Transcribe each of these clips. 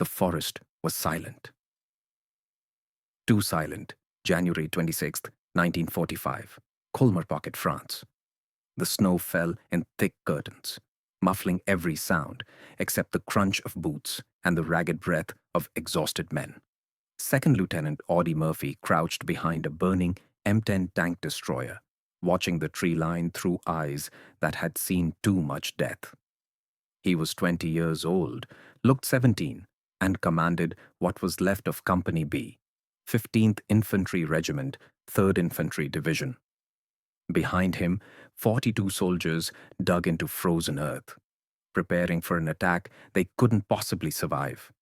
The forest was silent. Too silent, January 26th, 1945, Colmar Pocket, France. The snow fell in thick curtains, muffling every sound except the crunch of boots and the ragged breath of exhausted men. Second Lieutenant Audie Murphy crouched behind a burning M10 tank destroyer, watching the tree line through eyes that had seen too much death. He was 20 years old, looked 17, and commanded what was left of Company B, 15th Infantry Regiment, 3rd Infantry Division. Behind him, 42 soldiers dug into frozen earth, preparing for an attack they couldn't possibly survive.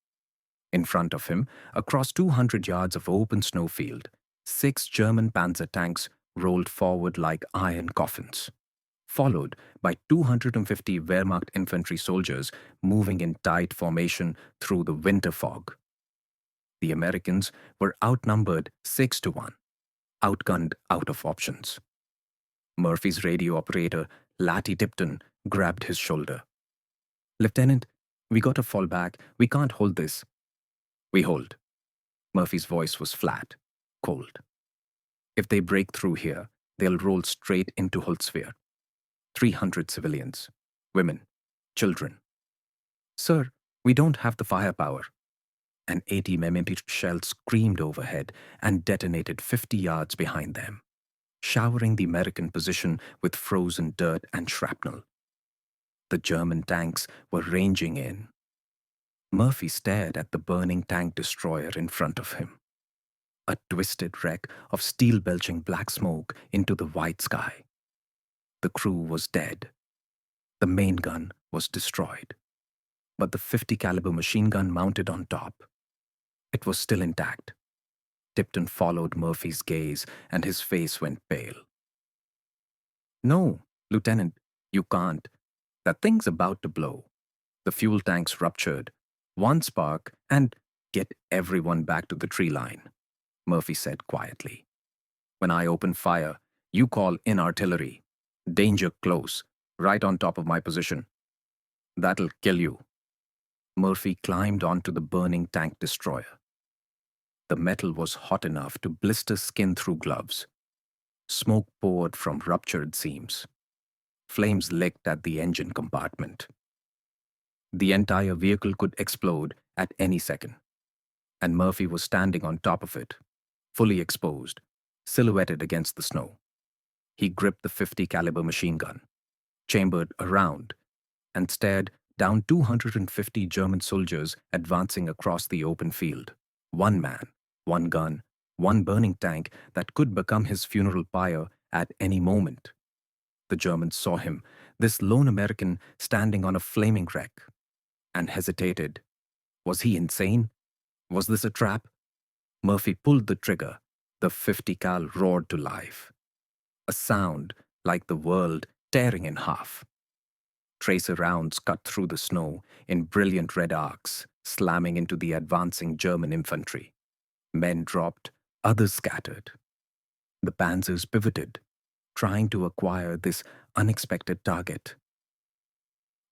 In front of him, across 200 yards of open snowfield, 6 German panzer tanks rolled forward like iron coffins, followed by 250 Wehrmacht infantry soldiers moving in tight formation through the winter fog. The Americans were outnumbered 6-1, outgunned out of options. Murphy's radio operator, Latty Tipton, grabbed his shoulder. "Lieutenant, we gotta fall back. We can't hold this." "We hold." Murphy's voice was flat, cold. "If they break through here, they'll roll straight into Holzwehr. 300 civilians, women, children." "Sir, we don't have the firepower." An 80mm shell screamed overhead and detonated 50 yards behind them, showering the American position with frozen dirt and shrapnel. The German tanks were ranging in. Murphy stared at the burning tank destroyer in front of him, a twisted wreck of steel-belching black smoke into the white sky. The crew was dead. The main gun was destroyed, but the 50 caliber machine gun mounted on top, it was still intact. Tipton followed Murphy's gaze and his face went pale. "No, Lieutenant, you can't. That thing's about to blow. The fuel tanks ruptured. One spark and get everyone back to the tree line," Murphy said quietly. "When I open fire, you call in artillery. Danger close, right on top of my position. That'll kill you." Murphy climbed onto the burning tank destroyer. The metal was hot enough to blister skin through gloves. Smoke poured from ruptured seams. Flames licked at the engine compartment. The entire vehicle could explode at any second, and Murphy was standing on top of it, fully exposed, silhouetted against the snow. He gripped the 50 caliber machine gun, chambered around, and stared down 250 German soldiers advancing across the open field. One man, one gun, one burning tank that could become his funeral pyre at any moment. The Germans saw him, this lone American standing on a flaming wreck, and hesitated. Was he insane? Was this a trap? Murphy pulled the trigger. The 50 cal roared to life. A sound like the world tearing in half. Tracer rounds cut through the snow in brilliant red arcs, slamming into the advancing German infantry. Men dropped, others scattered. The panzers pivoted, trying to acquire this unexpected target.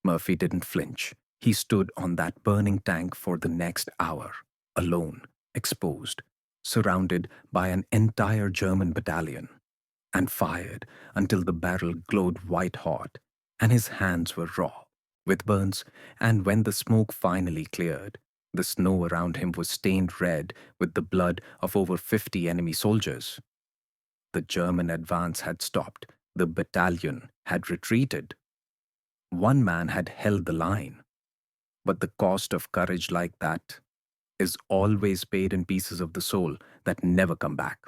Murphy didn't flinch. He stood on that burning tank for the next hour, alone, exposed, surrounded by an entire German battalion, and fired until the barrel glowed white-hot and his hands were raw with burns, and when the smoke finally cleared, the snow around him was stained red with the blood of over 50 enemy soldiers. The German advance had stopped. The battalion had retreated. One man had held the line. But the cost of courage like that is always paid in pieces of the soul that never come back.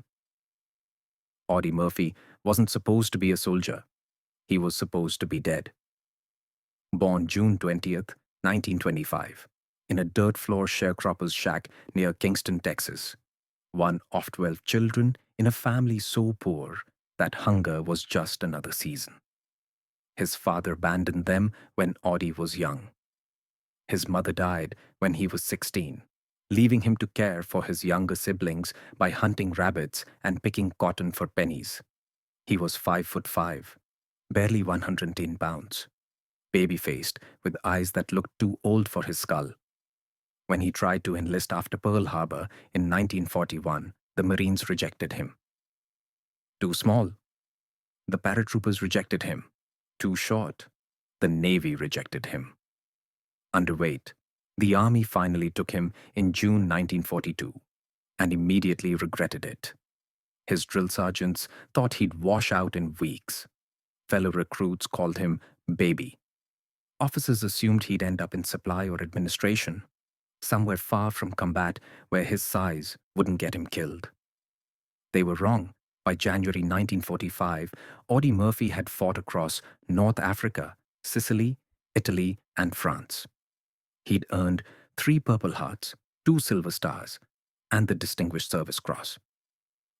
Audie Murphy wasn't supposed to be a soldier. He was supposed to be dead. Born June 20th, 1925, in a dirt floor sharecropper's shack near Kingston, Texas. One of 12 children in a family so poor that hunger was just another season. His father abandoned them when Audie was young. His mother died when he was 16, leaving him to care for his younger siblings by hunting rabbits and picking cotton for pennies. He was 5'5", barely 110 pounds, baby-faced with eyes that looked too old for his skull. When he tried to enlist after Pearl Harbor in 1941, the Marines rejected him. Too small. The paratroopers rejected him. Too short. The Navy rejected him. Underweight. The Army finally took him in June 1942 and immediately regretted it. His drill sergeants thought he'd wash out in weeks. Fellow recruits called him baby. Officers assumed he'd end up in supply or administration, somewhere far from combat where his size wouldn't get him killed. They were wrong. By January 1945, Audie Murphy had fought across North Africa, Sicily, Italy, and France. He'd earned 3 Purple Hearts, 2 Silver Stars, and the Distinguished Service Cross.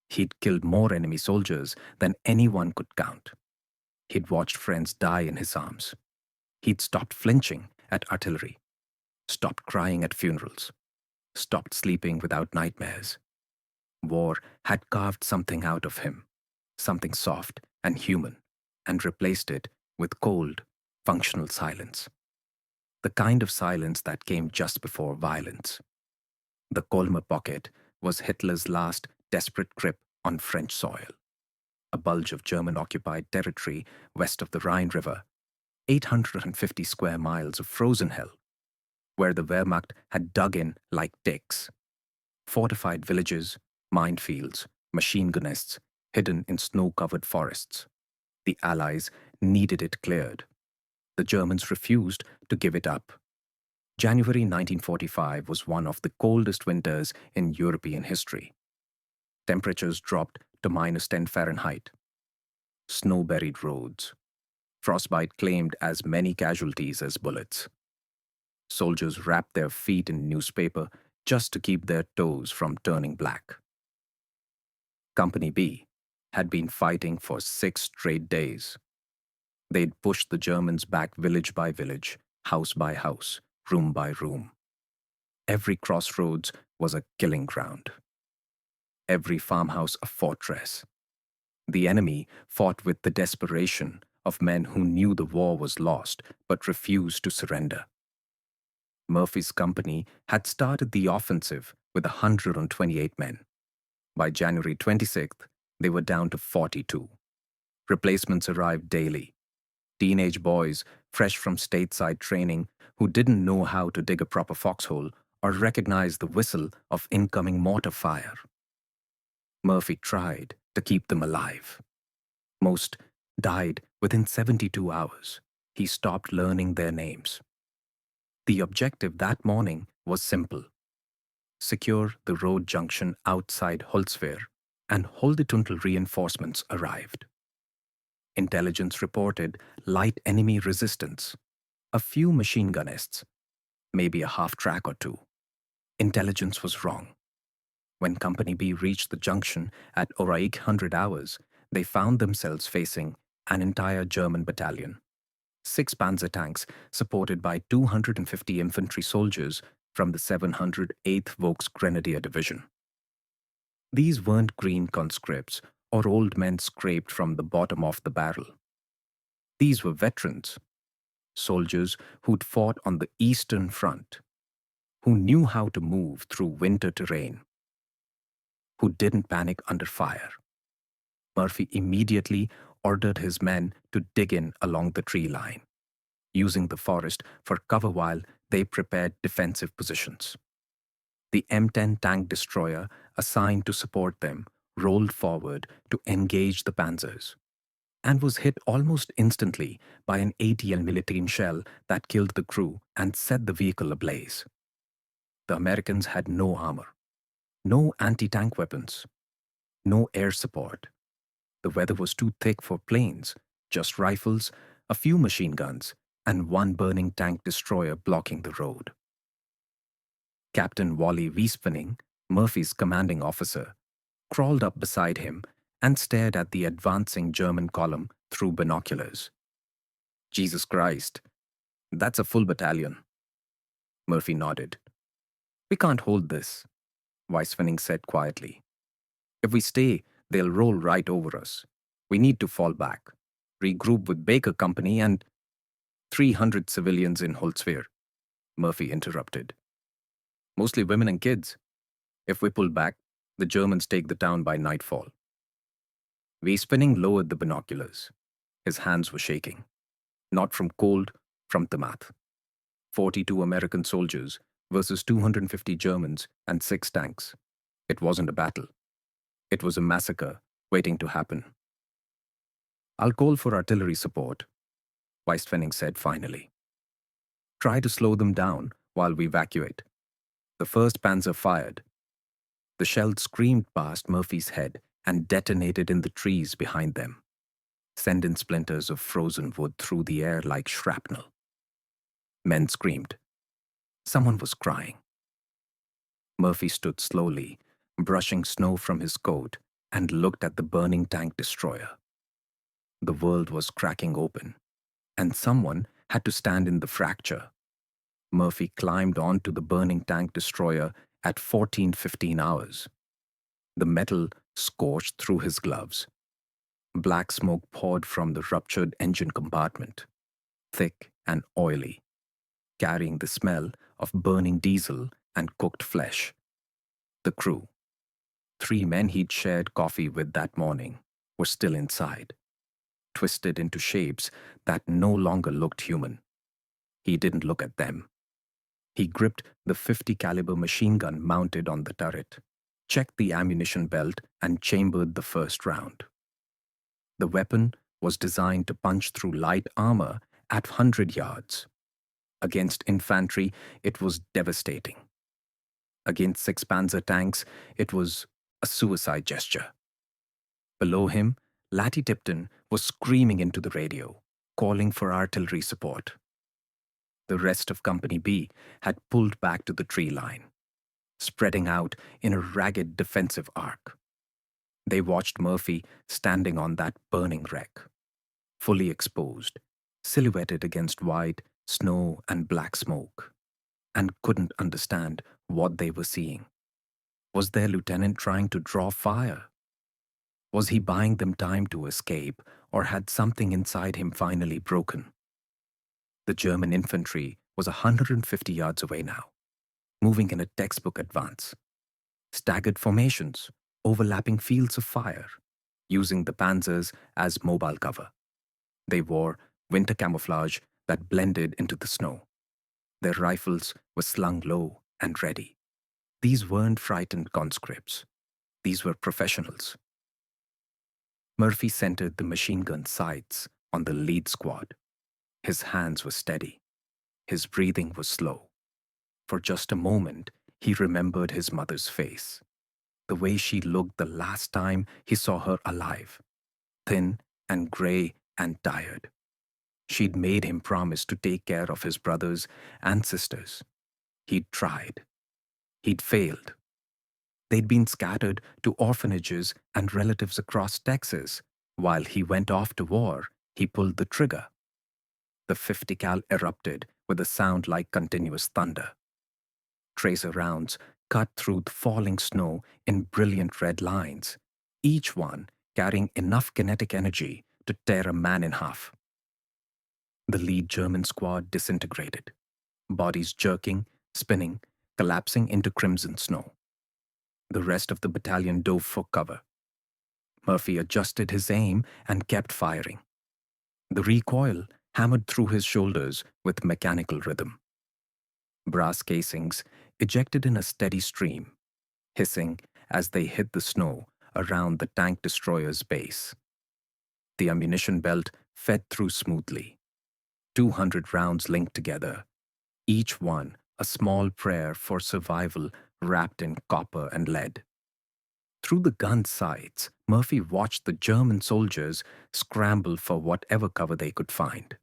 He'd killed more enemy soldiers than anyone could count. He'd watched friends die in his arms. He'd stopped flinching at artillery, stopped crying at funerals, stopped sleeping without nightmares. War had carved something out of him, something soft and human, and replaced it with cold, functional silence. The kind of silence that came just before violence. The Colmar Pocket was Hitler's last desperate grip on French soil, a bulge of German-occupied territory west of the Rhine River, 850 square miles of frozen hell, where the Wehrmacht had dug in like ticks. Fortified villages, minefields, machine gun nests hidden in snow-covered forests. The Allies needed it cleared. The Germans refused to give it up. January 1945 was one of the coldest winters in European history. Temperatures dropped to -10 Fahrenheit. Snow-buried roads. Frostbite claimed as many casualties as bullets. Soldiers wrapped their feet in newspaper just to keep their toes from turning black. Company B had been fighting for 6 straight days. They'd pushed the Germans back village by village, house by house, room by room. Every crossroads was a killing ground. Every farmhouse a fortress. The enemy fought with the desperation of men who knew the war was lost but refused to surrender. Murphy's company had started the offensive with 128 men. By January 26th, they were down to 42. Replacements arrived daily. Teenage boys, fresh from stateside training, who didn't know how to dig a proper foxhole or recognize the whistle of incoming mortar fire. Murphy tried to keep them alive. Most died within 72 hours. He stopped learning their names. The objective that morning was simple: secure the road junction outside Holzwehr and hold it until reinforcements arrived. Intelligence reported light enemy resistance, a few machine gun nests, maybe a half-track or two. Intelligence was wrong. When Company B reached the junction at Oraik 100 hours, they found themselves facing an entire German battalion. 6 panzer tanks supported by 250 infantry soldiers from the 708th Volksgrenadier Division. These weren't green conscripts or old men scraped from the bottom of the barrel. These were veterans, soldiers who'd fought on the Eastern Front, who knew how to move through winter terrain, who didn't panic under fire. Murphy immediately ordered his men to dig in along the tree line, using the forest for cover while they prepared defensive positions. The M10 tank destroyer assigned to support them rolled forward to engage the panzers and was hit almost instantly by an ATL Militin shell that killed the crew and set the vehicle ablaze. The Americans had no armor, no anti-tank weapons, no air support. The weather was too thick for planes, just rifles, a few machine guns, and one burning tank destroyer blocking the road. Captain Wally Wiespening, Murphy's commanding officer, crawled up beside him and stared at the advancing German column through binoculars. "Jesus Christ, that's a full battalion." Murphy nodded. "We can't hold this," Wiespening said quietly. "If we stay, they'll roll right over us. We need to fall back, regroup with Baker Company and 300 civilians in Holzwehr," Murphy interrupted. mostly women and kids. If we pull back, the Germans take the town by nightfall. Spinning lowered the binoculars. His hands were shaking. Not from cold, from the math. 42 American soldiers versus 250 Germans and 6 tanks. It wasn't a battle. It was a massacre waiting to happen. I'll call for artillery support, Weistfenning said finally. Try to slow them down while we evacuate. The first panzer fired. The shell screamed past Murphy's head and detonated in the trees behind them, sending splinters of frozen wood through the air like shrapnel. Men screamed. Someone was crying. Murphy stood slowly, brushing snow from his coat, and looked at the burning tank destroyer. The world was cracking open, and someone had to stand in the fracture. Murphy climbed onto the burning tank destroyer at 14:15 hours. The metal scorched through his gloves. Black smoke poured from the ruptured engine compartment, thick and oily, carrying the smell of burning diesel and cooked flesh. The crew, 3 men he'd shared coffee with that morning, were still inside, twisted into shapes that no longer looked human. He didn't look at them. He gripped the .50 caliber machine gun mounted on the turret, checked the ammunition belt, and chambered the first round. The weapon was designed to punch through light armor at 100 yards. Against infantry, it was devastating. Against 6 Panzer tanks, it was a suicide gesture. Below him, Latty Tipton was screaming into the radio, calling for artillery support. The rest of Company B had pulled back to the tree line, spreading out in a ragged defensive arc. They watched Murphy standing on that burning wreck, fully exposed, silhouetted against white snow and black smoke, and couldn't understand what they were seeing. Was their lieutenant trying to draw fire? Was he buying them time to escape, or had something inside him finally broken? The German infantry was 150 yards away now, moving in a textbook advance. Staggered formations, overlapping fields of fire, using the panzers as mobile cover. They wore winter camouflage that blended into the snow. Their rifles were slung low and ready. These weren't frightened conscripts. These were professionals. Murphy centered the machine gun sights on the lead squad. His hands were steady. His breathing was slow. For just a moment, he remembered his mother's face, the way she looked the last time he saw her alive, thin and gray and tired. She'd made him promise to take care of his brothers and sisters. He'd tried. He'd failed. They'd been scattered to orphanages and relatives across Texas. While he went off to war, he pulled the trigger. The .50 cal erupted with a sound like continuous thunder. Tracer rounds cut through the falling snow in brilliant red lines, each one carrying enough kinetic energy to tear a man in half. The lead German squad disintegrated, bodies jerking, spinning, collapsing into crimson snow. The rest of the battalion dove for cover. Murphy adjusted his aim and kept firing. The recoil hammered through his shoulders with mechanical rhythm. Brass casings ejected in a steady stream, hissing as they hit the snow around the tank destroyer's base. The ammunition belt fed through smoothly. 200 rounds linked together, each one a small prayer for survival wrapped in copper and lead. Through the gun sights, Murphy watched the German soldiers scramble for whatever cover they could find.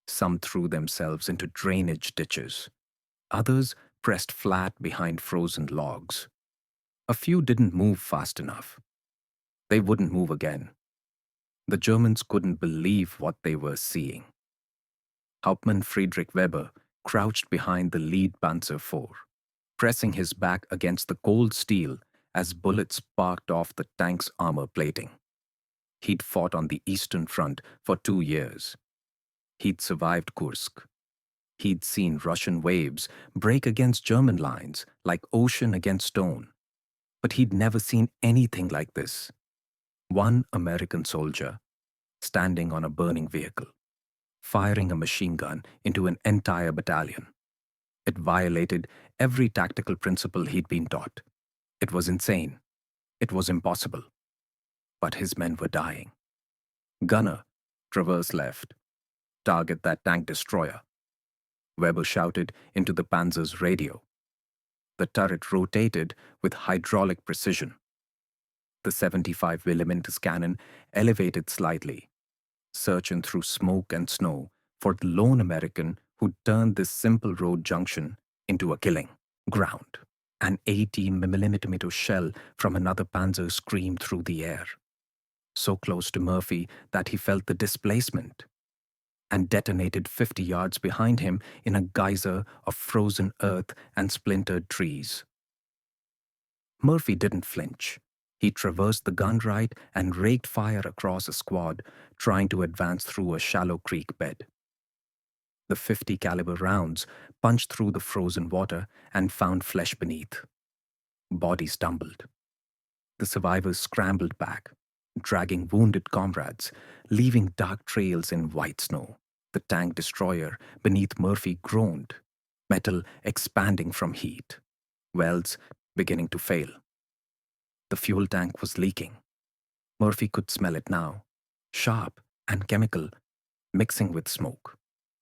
Some threw themselves into drainage ditches. Others pressed flat behind frozen logs. A few didn't move fast enough. They wouldn't move again. The Germans couldn't believe what they were seeing. Hauptmann Friedrich Weber crouched behind the lead Panzer IV, pressing his back against the cold steel as bullets sparked off the tank's armor plating. He'd fought on the Eastern Front for 2 years. He'd survived Kursk. He'd seen Russian waves break against German lines like ocean against stone, but he'd never seen anything like this. One American soldier, standing on a burning vehicle, firing a machine gun into an entire battalion. It violated every tactical principle he'd been taught. It was insane. It was impossible. But his men were dying. Gunner, traverse left. Target that tank destroyer. Weber shouted into the Panzer's radio. The turret rotated with hydraulic precision. The 75mm cannon elevated slightly, searching through smoke and snow for the lone American who turned this simple road junction into a killing ground. An 80mm shell from another Panzer screamed through the air, so close to Murphy that he felt the displacement, and detonated 50 yards behind him in a geyser of frozen earth and splintered trees. Murphy didn't flinch. He traversed the gun right and raked fire across a squad trying to advance through a shallow creek bed. The 50 caliber rounds punched through the frozen water and found flesh beneath. Bodies tumbled. The survivors scrambled back, dragging wounded comrades, leaving dark trails in white snow. The tank destroyer beneath Murphy groaned, metal expanding from heat, welds beginning to fail. The fuel tank was leaking. Murphy could smell it now, sharp and chemical, mixing with smoke.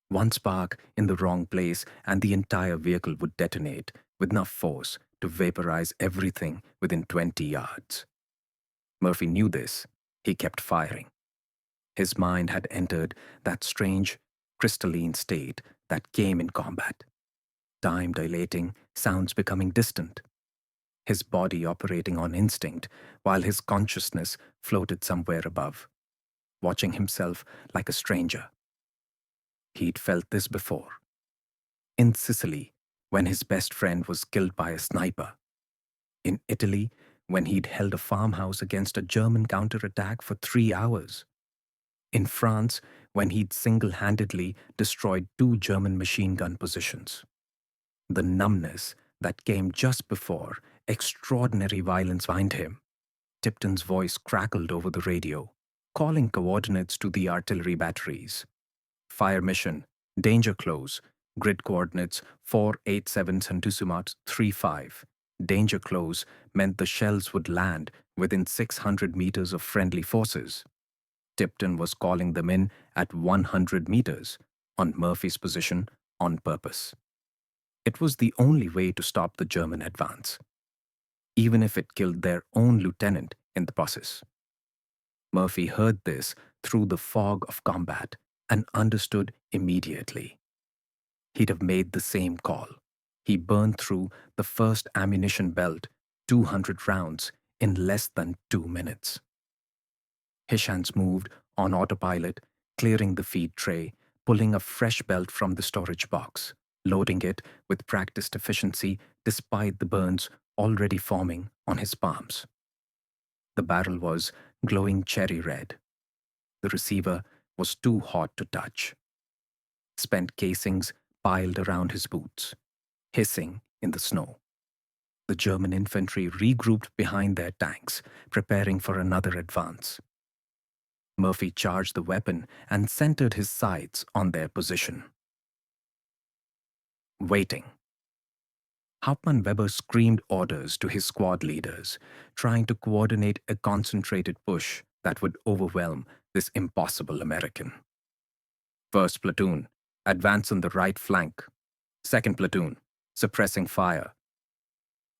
One spark in the wrong place and the entire vehicle would detonate with enough force to vaporize everything within 20 yards. Murphy knew this. He kept firing. His mind had entered that strange, crystalline state that came in combat. Time dilating, sounds becoming distant. His body operating on instinct while his consciousness floated somewhere above, watching himself like a stranger. He'd felt this before. In Sicily, when his best friend was killed by a sniper. In Italy, when he'd held a farmhouse against a German counterattack for 3 hours. In France, when he'd single-handedly destroyed 2 German machine gun positions. The numbness that came just before extraordinary violence behind him. Tipton's voice crackled over the radio, calling coordinates to the artillery batteries. Fire mission, danger close, grid coordinates 487 Santusumat 35. Danger close meant the shells would land within 600 meters of friendly forces. Tipton was calling them in at 100 meters, on Murphy's position, on purpose. It was the only way to stop the German advance, even if it killed their own lieutenant in the process. Murphy heard this through the fog of combat and understood immediately. He'd have made the same call. He burned through the first ammunition belt, 200 rounds, in less than 2 minutes. His hands moved on autopilot, clearing the feed tray, pulling a fresh belt from the storage box, loading it with practiced efficiency despite the burns already forming on his palms. The barrel was glowing cherry red. The receiver was too hot to touch. Spent casings piled around his boots, hissing in the snow. The German infantry regrouped behind their tanks, preparing for another advance. Murphy charged the weapon and centered his sights on their position. Waiting. Hauptmann Weber screamed orders to his squad leaders, trying to coordinate a concentrated push that would overwhelm this impossible American. First platoon, advance on the right flank. Second platoon, suppressing fire.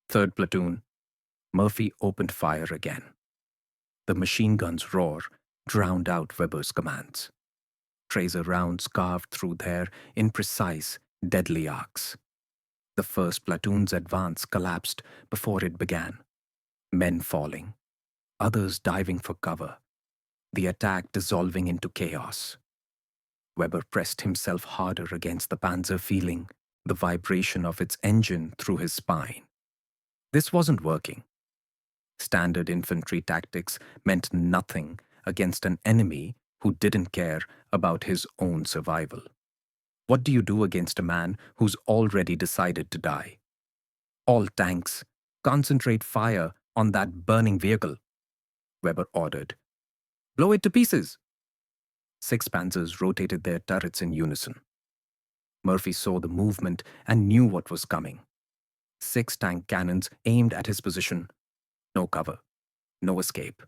Third platoon, Murphy opened fire again. The machine gun's roar drowned out Weber's commands. Tracer rounds carved through there in precise, deadly arcs. The first platoon's advance collapsed before it began. Men falling, others diving for cover, the attack dissolving into chaos. Weber pressed himself harder against the Panzer, feeling the vibration of its engine through his spine. This wasn't working. Standard infantry tactics meant nothing against an enemy who didn't care about his own survival. What do you do against a man who's already decided to die? All tanks, concentrate fire on that burning vehicle, Weber ordered. Blow it to pieces. 6 panzers rotated their turrets in unison. Murphy saw the movement and knew what was coming. 6 tank cannons aimed at his position. No cover, no escape.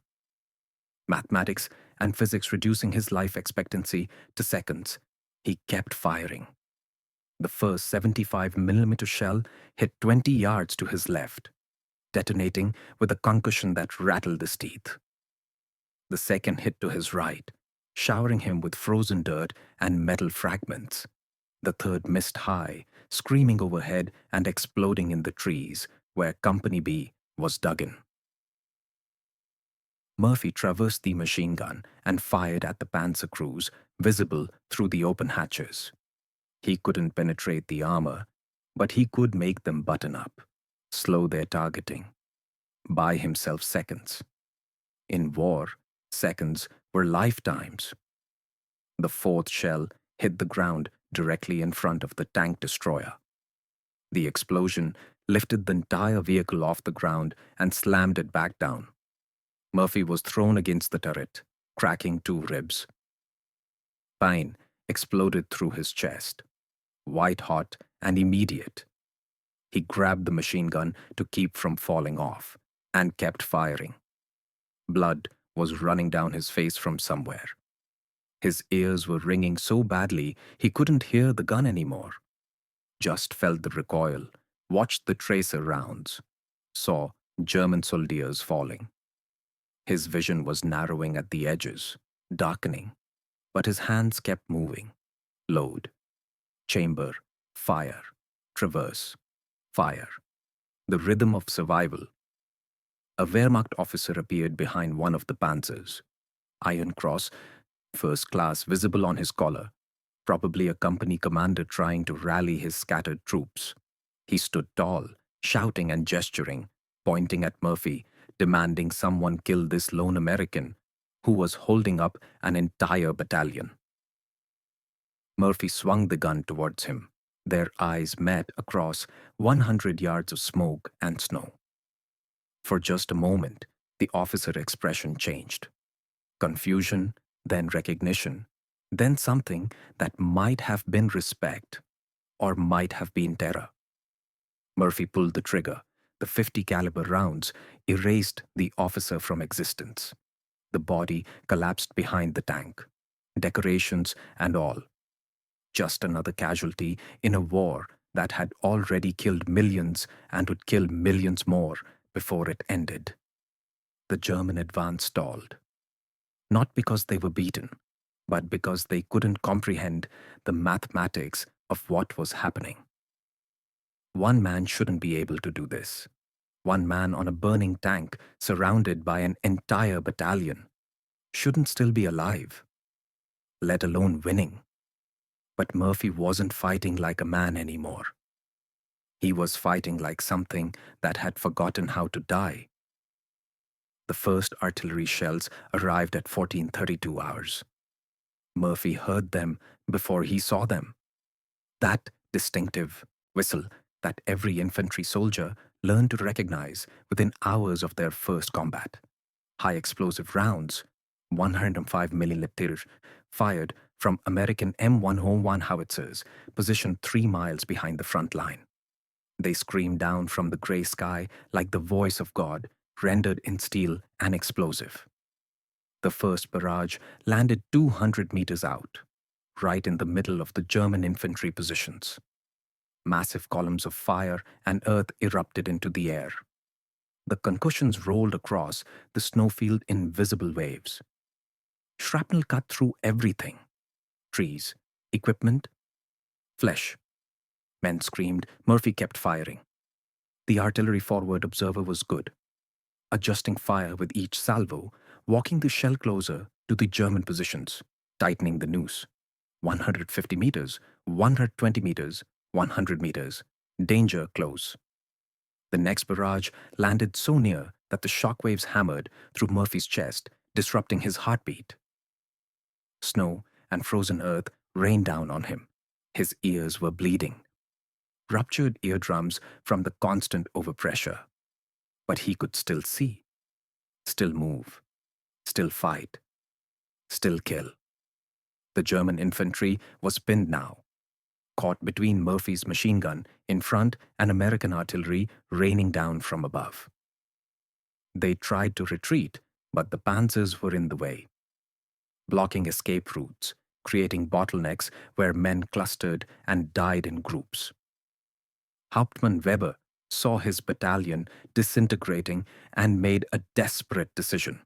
Mathematics and physics reducing his life expectancy to seconds, he kept firing. The first 75mm shell hit 20 yards to his left, detonating with a concussion that rattled his teeth. The second hit to his right, showering him with frozen dirt and metal fragments. The third missed high, screaming overhead and exploding in the trees where Company B was dug in. Murphy traversed the machine gun and fired at the panzer crews visible through the open hatches. He couldn't penetrate the armor, but he could make them button up, slow their targeting, buy himself seconds. In war, seconds were lifetimes. The fourth shell hit the ground directly in front of the tank destroyer. The explosion lifted the entire vehicle off the ground and slammed it back down. Murphy was thrown against the turret, cracking 2 ribs. Pain exploded through his chest, white-hot and immediate. He grabbed the machine gun to keep from falling off and kept firing. Blood was running down his face from somewhere. His ears were ringing so badly he couldn't hear the gun anymore. Just felt the recoil, watched the tracer rounds, saw German soldiers falling. His vision was narrowing at the edges, darkening, but his hands kept moving. Load, chamber, fire, traverse, fire. The rhythm of survival. A Wehrmacht officer appeared behind one of the panzers. Iron cross, first class, visible on his collar. Probably a company commander trying to rally his scattered troops. He stood tall, shouting and gesturing, pointing at Murphy, demanding someone kill this lone American who was holding up an entire battalion. Murphy swung the gun towards him. Their eyes met across 100 yards of smoke and snow. For just a moment, the officer's expression changed. Confusion, then recognition, then something that might have been respect or might have been terror. Murphy pulled the trigger. The 50 caliber rounds erased the officer from existence. The body collapsed behind the tank, decorations and all. Just another casualty in a war that had already killed millions and would kill millions more before it ended. The German advance stalled. Not because they were beaten, but because they couldn't comprehend the mathematics of what was happening. One man shouldn't be able to do this. One man on a burning tank surrounded by an entire battalion shouldn't still be alive, let alone winning. But Murphy wasn't fighting like a man anymore. He was fighting like something that had forgotten how to die. The first artillery shells arrived at 14:32 hours. Murphy heard them before he saw them. That distinctive whistle that every infantry soldier learned to recognize within hours of their first combat. High explosive rounds, 105mm, fired from American M101 howitzers, positioned 3 miles behind the front line. They screamed down from the gray sky like the voice of God, rendered in steel and explosive. The first barrage landed 200 meters out, right in the middle of the German infantry positions. Massive columns of fire and earth erupted into the air. The concussions rolled across the snowfield in visible waves. Shrapnel cut through everything. Trees, equipment, flesh. Men screamed. Murphy kept firing. The artillery forward observer was good, adjusting fire with each salvo, walking the shell closer to the German positions, tightening the noose. 150 meters, 120 meters, 100 meters. Danger close. The next barrage landed so near that the shockwaves hammered through Murphy's chest, disrupting his heartbeat. Snow and frozen earth rained down on him. His ears were bleeding, ruptured eardrums from the constant overpressure. But he could still see, still move, still fight, still kill. The German infantry was pinned now, caught between Murphy's machine gun in front and American artillery raining down from above. They tried to retreat, but the panzers were in the way, blocking escape routes, creating bottlenecks where men clustered and died in groups. Hauptmann Weber saw his battalion disintegrating and made a desperate decision.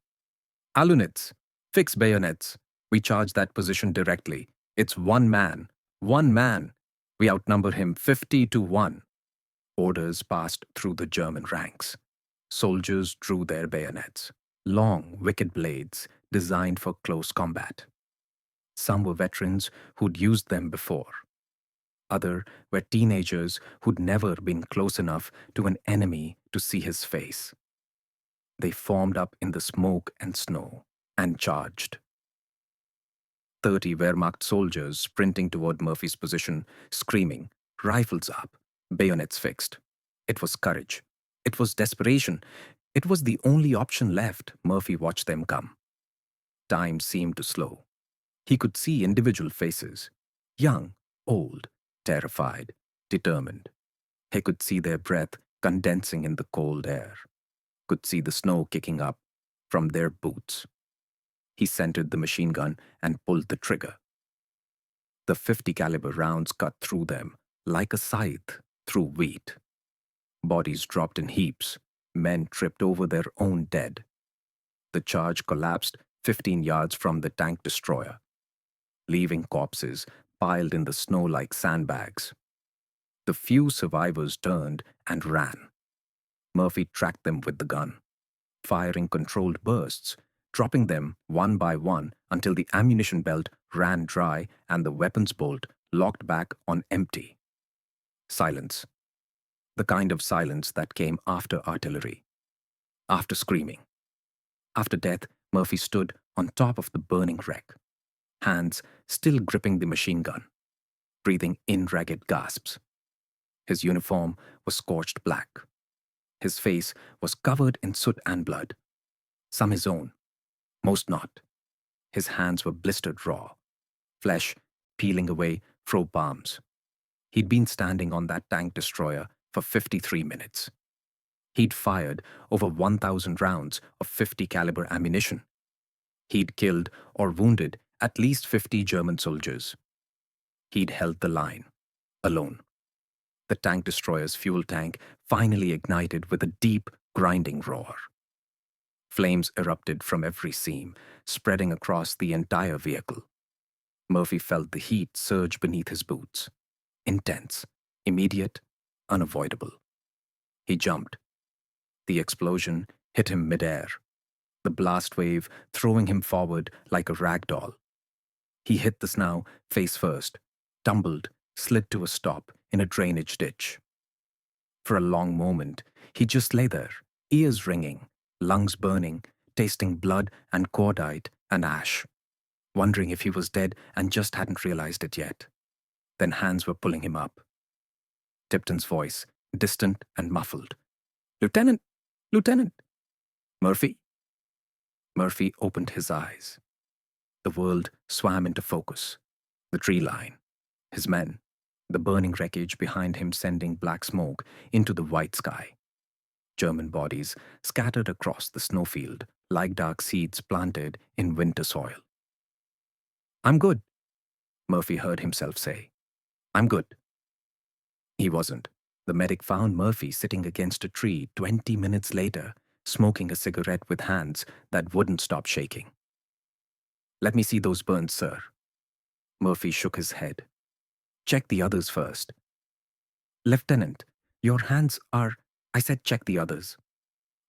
Alunitz, fix bayonets. We charge that position directly. It's one man. One man. We outnumber him 50-1. Orders passed through the German ranks. Soldiers drew their bayonets, long, wicked blades designed for close combat. Some were veterans who'd used them before. Others were teenagers who'd never been close enough to an enemy to see his face. They formed up in the smoke and snow and charged. 30 Wehrmacht soldiers sprinting toward Murphy's position, screaming, rifles up, bayonets fixed. It was courage. It was desperation. It was the only option left. Murphy watched them come. Time seemed to slow. He could see individual faces, young, old, terrified, determined. He could see their breath condensing in the cold air, could see the snow kicking up from their boots. He centered the machine gun and pulled the trigger. The 50 caliber rounds cut through them like a scythe through wheat. Bodies dropped in heaps. Men tripped over their own dead. The charge collapsed 15 yards from the tank destroyer, leaving corpses piled in the snow like sandbags. The few survivors turned and ran. Murphy tracked them with the gun, firing controlled bursts, dropping them one by one until the ammunition belt ran dry and the weapons bolt locked back on empty. Silence. The kind of silence that came after artillery, after screaming. After death, Murphy stood on top of the burning wreck, hands still gripping the machine gun, breathing in ragged gasps. His uniform was scorched black. His face was covered in soot and blood, some his own, most not. His hands were blistered raw, flesh peeling away fro palms. He'd been standing on that tank destroyer for 53 minutes. He'd fired over 1,000 rounds of 50 caliber ammunition. He'd killed or wounded at least 50 German soldiers. He'd held the line, alone. The tank destroyer's fuel tank finally ignited with a deep, grinding roar. Flames erupted from every seam, spreading across the entire vehicle. Murphy felt the heat surge beneath his boots. Intense, immediate, unavoidable. He jumped. The explosion hit him midair, the blast wave throwing him forward like a rag doll. He hit the snow face first, tumbled, slid to a stop in a drainage ditch. For a long moment, he just lay there, ears ringing, lungs burning, tasting blood and cordite and ash, wondering if he was dead and just hadn't realized it yet. Then hands were pulling him up. Tipton's voice, distant and muffled. Lieutenant! Lieutenant! Murphy? Murphy opened his eyes. The world swam into focus. The tree line, his men, the burning wreckage behind him sending black smoke into the white sky. German bodies scattered across the snowfield like dark seeds planted in winter soil. I'm good, Murphy heard himself say. I'm good. He wasn't. The medic found Murphy sitting against a tree 20 minutes later, smoking a cigarette with hands that wouldn't stop shaking. Let me see those burns, sir. Murphy shook his head. Check the others first. Lieutenant, your hands are... I said check the others.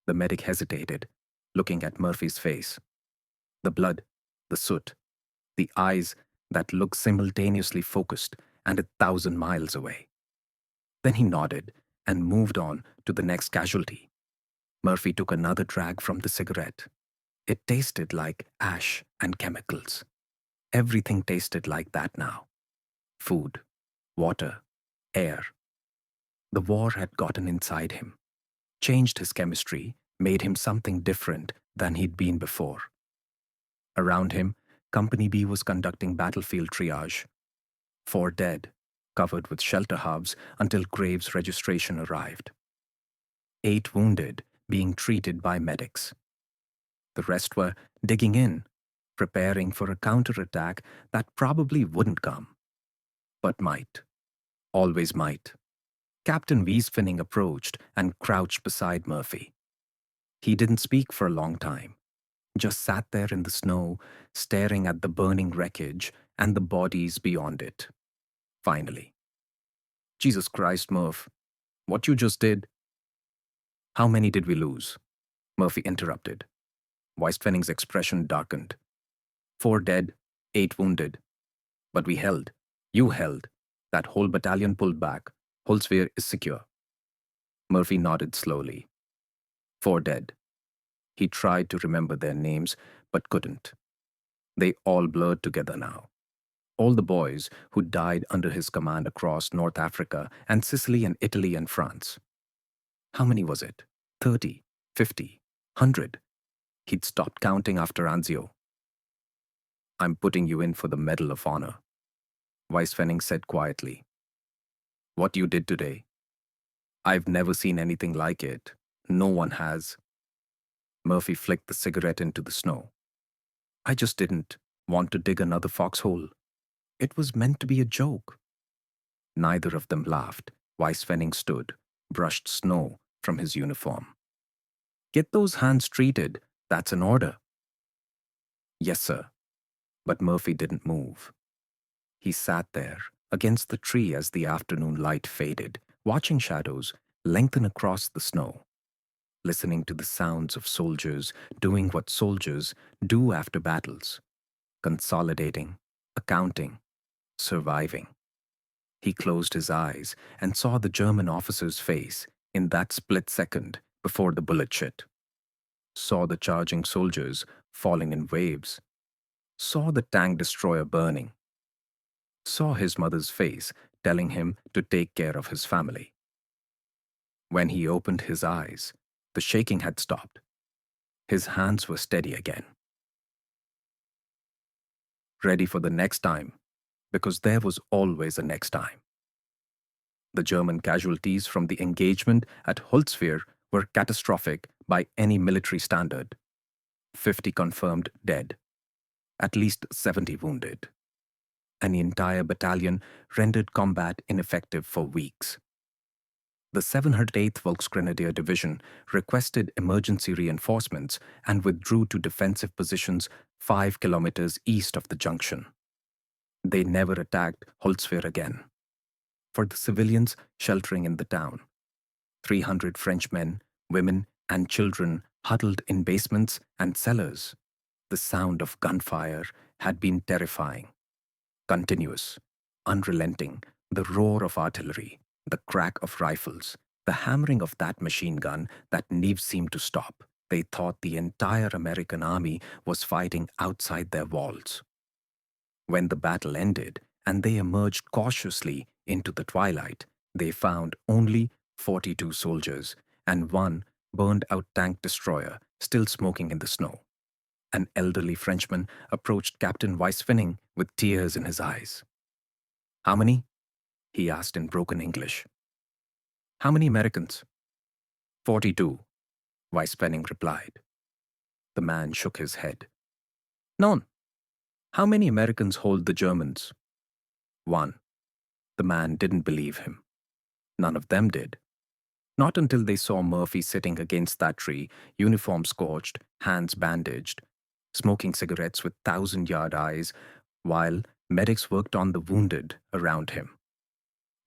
The medic hesitated, looking at Murphy's face. The blood, the soot, the eyes that looked simultaneously focused and 1,000 miles away. Then he nodded and moved on to the next casualty. Murphy took another drag from the cigarette. It tasted like ash and chemicals. Everything tasted like that now. Food, water, air. The war had gotten inside him, changed his chemistry, made him something different than he'd been before. Around him, Company B was conducting battlefield triage. 4 dead, covered with shelter hubs until Graves' registration arrived. 8 wounded, being treated by medics. The rest were digging in, preparing for a counterattack that probably wouldn't come, but might. Always might. Captain Wiesfinning approached and crouched beside Murphy. He didn't speak for a long time, just sat there in the snow, staring at the burning wreckage and the bodies beyond it. Finally, "Jesus Christ, Murph, what you just did..." "How many did we lose?" Murphy interrupted. Wiesfinning's expression darkened. 4 dead, 8 wounded. But we held. You held. That whole battalion pulled back. Holzwehr is secure. Murphy nodded slowly. 4 dead. He tried to remember their names, but couldn't. They all blurred together now. All the boys who died under his command across North Africa and Sicily and Italy and France. How many was it? 30, 50, 100? He'd stopped counting after Anzio. "I'm putting you in for the Medal of Honor," Wiesfinning said quietly. "What you did today, I've never seen anything like it. No one has." Murphy flicked the cigarette into the snow. "I just didn't want to dig another foxhole. It was meant to be a joke." Neither of them laughed. Wiesfinning stood, brushed snow from his uniform. "Get those hands treated. That's an order." "Yes, sir." But Murphy didn't move. He sat there, against the tree as the afternoon light faded, watching shadows lengthen across the snow, listening to the sounds of soldiers doing what soldiers do after battles, consolidating, accounting, surviving. He closed his eyes and saw the German officer's face in that split second before the bullet hit. Saw the charging soldiers falling in waves. Saw the tank destroyer burning. Saw his mother's face telling him to take care of his family. When he opened his eyes, the shaking had stopped. His hands were steady again. Ready for the next time, because there was always a next time. The German casualties from the engagement at Holzwehr were catastrophic by any military standard. 50 confirmed dead, at least 70 wounded. An entire battalion rendered combat ineffective for weeks. The 708th Volksgrenadier Division requested emergency reinforcements and withdrew to defensive positions 5 kilometers east of the junction. They never attacked Holzwehr again. For the civilians sheltering in the town, 300 Frenchmen, women, and children huddled in basements and cellars. The sound of gunfire had been terrifying. Continuous, unrelenting, the roar of artillery, the crack of rifles, the hammering of that machine gun that never seemed to stop. They thought the entire American army was fighting outside their walls. When the battle ended and they emerged cautiously into the twilight, they found only 42 soldiers and one burned-out tank destroyer still smoking in the snow. An elderly Frenchman approached Captain Wiesfinning with tears in his eyes. "How many?" he asked in broken English. "How many Americans?" 42, Wiesfinning replied. The man shook his head. "None." "How many Americans hold the Germans?" 1. The man didn't believe him. None of them did. Not until they saw Murphy sitting against that tree, uniform scorched, hands bandaged, smoking cigarettes with 1,000-yard eyes, while medics worked on the wounded around him.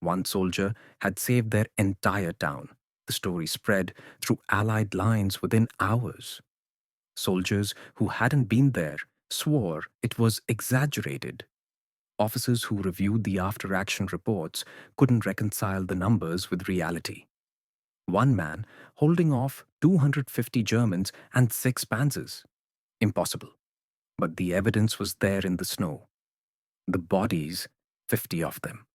One soldier had saved their entire town. The story spread through Allied lines within hours. Soldiers who hadn't been there swore it was exaggerated. Officers who reviewed the after-action reports couldn't reconcile the numbers with reality. One man holding off 250 Germans and 6 Panzers. Impossible. But the evidence was there in the snow. The bodies, 50 of them.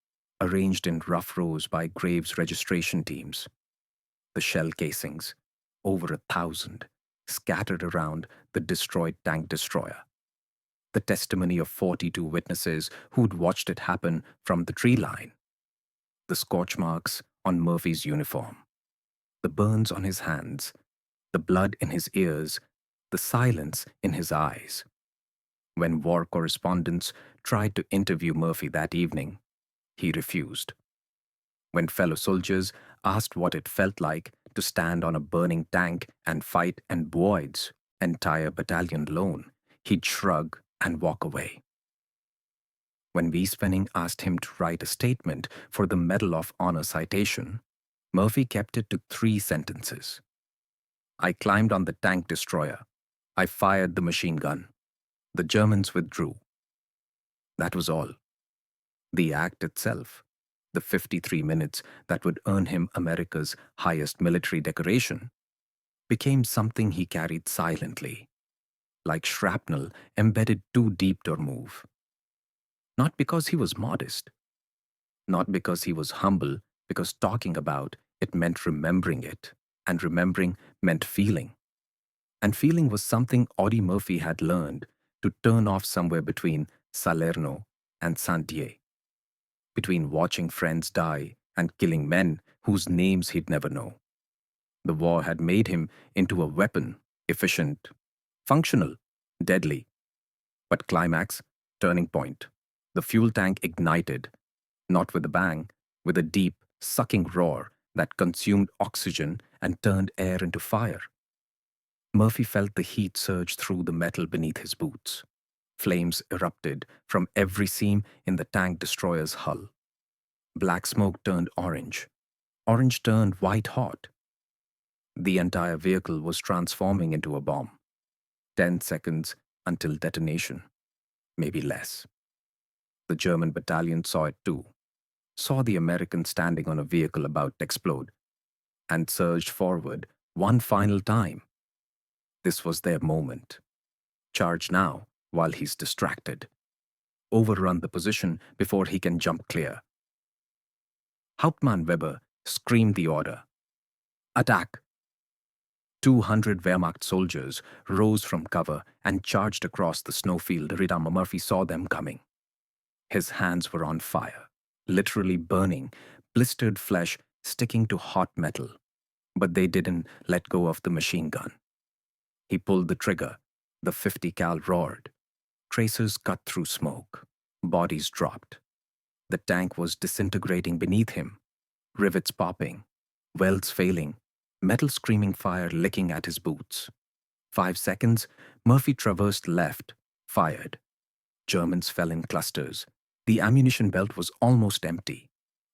arranged in rough rows by Graves registration teams. The shell casings, over 1,000, scattered around the destroyed tank destroyer. The testimony of 42 witnesses who'd watched it happen from the tree line. The scorch marks on Murphy's uniform. The burns on his hands. The blood in his ears. The silence in his eyes. When war correspondents tried to interview Murphy that evening, he refused. When fellow soldiers asked what it felt like to stand on a burning tank and fight en Boyd's entire battalion alone, he'd shrug and walk away. When Wiespenning asked him to write a statement for the Medal of Honor citation, Murphy kept it to 3 sentences. I climbed on the tank destroyer. I fired the machine gun. The Germans withdrew. That was all. The act itself, the 53 minutes that would earn him America's highest military decoration, became something he carried silently, like shrapnel embedded too deep to remove. Not because he was modest, not because he was humble, because talking about it meant remembering it, and remembering meant feeling. And feeling was something Audie Murphy had learned to turn off somewhere between Salerno and Saint-Dié, between watching friends die and killing men whose names he'd never know. The war had made him into a weapon, efficient, functional, deadly. But climax, turning point. The fuel tank ignited, not with a bang, with a deep, sucking roar that consumed oxygen and turned air into fire. Murphy felt the heat surge through the metal beneath his boots. Flames erupted from every seam in the tank destroyer's hull. Black smoke turned orange. Orange turned white hot. The entire vehicle was transforming into a bomb. 10 seconds until detonation, maybe less. The German battalion saw it too, saw the American standing on a vehicle about to explode, and surged forward one final time. This was their moment. Charge now while he's distracted. Overrun the position before he can jump clear. Hauptmann Weber screamed the order. Attack! 200 Wehrmacht soldiers rose from cover and charged across the snowfield. Ridama Murphy saw them coming. His hands were on fire, literally burning, blistered flesh sticking to hot metal. But they didn't let go of the machine gun. He pulled the trigger. The 50 cal roared. Tracers cut through smoke. Bodies dropped. The tank was disintegrating beneath him. Rivets popping. Welds failing. Metal screaming fire licking at his boots. 5 seconds, Murphy traversed left, fired. Germans fell in clusters. The ammunition belt was almost empty.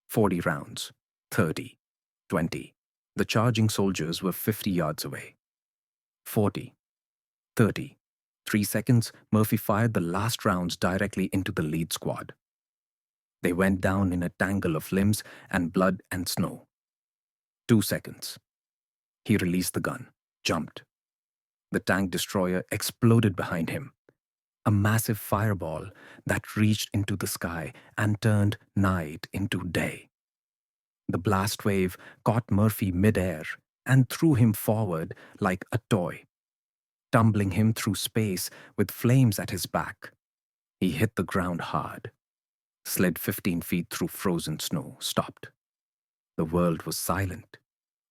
40 rounds, 30, 20. The charging soldiers were 50 yards away. 40, 30. 3 seconds, Murphy fired the last rounds directly into the lead squad. They went down in a tangle of limbs and blood and snow. 2 seconds. He released the gun, jumped. The tank destroyer exploded behind him. A massive fireball that reached into the sky and turned night into day. The blast wave caught Murphy midair and threw him forward like a toy, tumbling him through space with flames at his back. He hit the ground hard, slid 15 feet through frozen snow, stopped. The world was silent,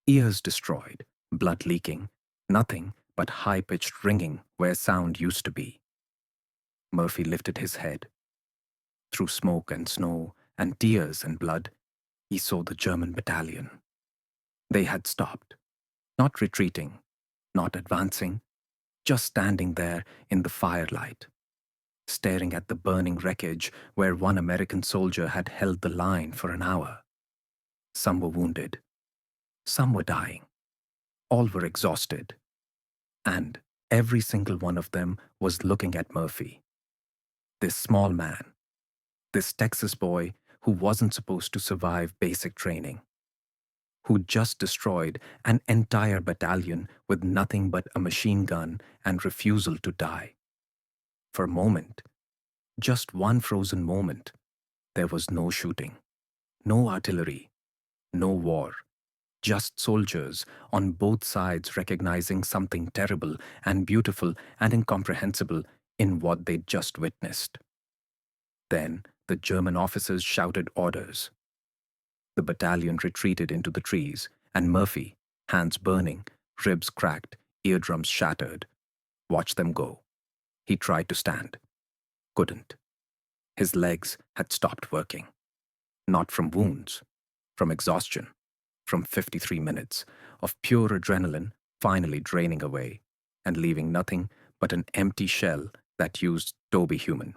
ears destroyed, blood leaking, nothing but high-pitched ringing where sound used to be. Murphy lifted his head. Through smoke and snow and tears and blood, he saw the German battalion. They had stopped, not retreating, not advancing, just standing there in the firelight, staring at the burning wreckage where one American soldier had held the line for an hour. Some were wounded. Some were dying. All were exhausted. And every single one of them was looking at Murphy. This small man, this Texas boy who wasn't supposed to survive basic training, who just destroyed an entire battalion with nothing but a machine gun and refusal to die. For a moment, just one frozen moment, there was no shooting, No artillery, no war, just soldiers on both sides recognizing something terrible and beautiful and incomprehensible in what they'd just witnessed. Then the German officers shouted orders. The battalion retreated into the trees, and Murphy, hands burning, ribs cracked, eardrums shattered, watched them go. He tried to stand. Couldn't. His legs had stopped working. Not from wounds, from exhaustion, from 53 minutes of pure adrenaline finally draining away and leaving nothing but an empty shell that used to be human.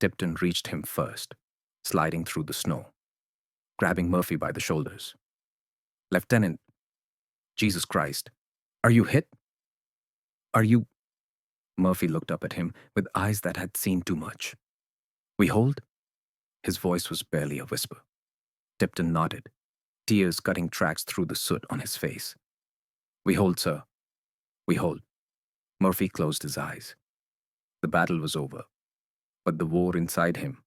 Tipton reached him first, sliding through the snow, grabbing Murphy by the shoulders. "Lieutenant, Jesus Christ, are you hit? Are you—" Murphy looked up at him with eyes that had seen too much. "We hold?" His voice was barely a whisper. Tipton nodded, tears cutting tracks through the soot on his face. "We hold, sir. We hold." Murphy closed his eyes. The battle was over, but the war inside him,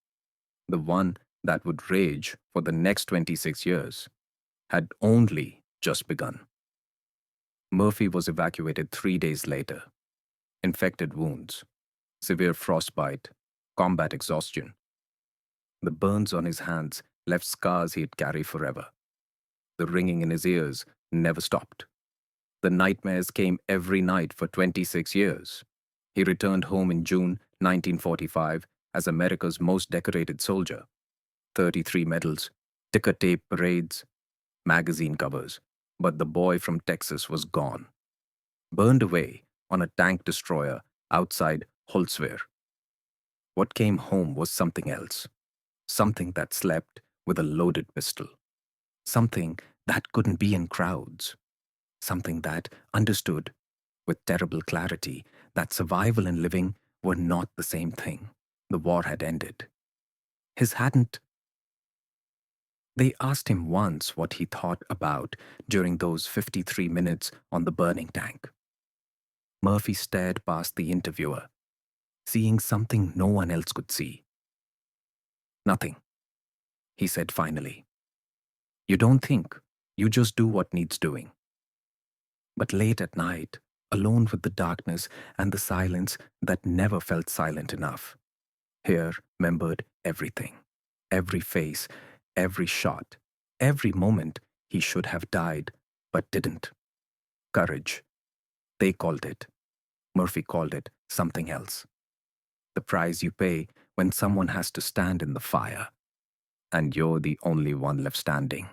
the one that would rage for the next 26 years, had only just begun. Murphy was evacuated 3 days later. Infected wounds, severe frostbite, combat exhaustion. The burns on his hands left scars he'd carry forever. The ringing in his ears never stopped. The nightmares came every night for 26 years. He returned home in June 1945 as America's most decorated soldier. 33 medals, ticker tape parades, magazine covers. But the boy from Texas was gone. Burned away on a tank destroyer outside Holzwehr. What came home was something else. Something that slept with a loaded pistol. Something that couldn't be in crowds. Something that understood, with terrible clarity, that survival and living were not the same thing. The war had ended. His hadn't. They asked him once what he thought about during those 53 minutes on the burning tank. Murphy stared past the interviewer, seeing something no one else could see. "Nothing," he said finally. "You don't think, you just do what needs doing." But late at night, alone with the darkness and the silence that never felt silent enough, here remembered everything, every face, every shot, every moment he should have died, but didn't. Courage. They called it. Murphy called it something else. The price you pay when someone has to stand in the fire, and you're the only one left standing.